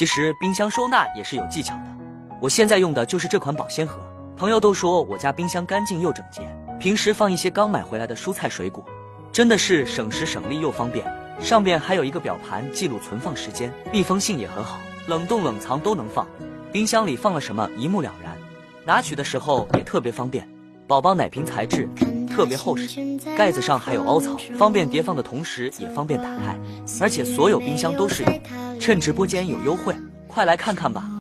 其实冰箱收纳也是有技巧的，我现在用的就是这款保鲜盒。朋友都说我家冰箱干净又整洁，平时放一些刚买回来的蔬菜水果，真的是省时省力又方便。上边还有一个表盘记录存放时间，密封性也很好，冷冻冷藏都能放，冰箱里放了什么一目了然，拿取的时候也特别方便。宝宝奶瓶材质特别厚实，盖子上还有凹槽，方便叠放的同时也方便打开，而且所有冰箱都适用。趁直播间有优惠，快来看看吧。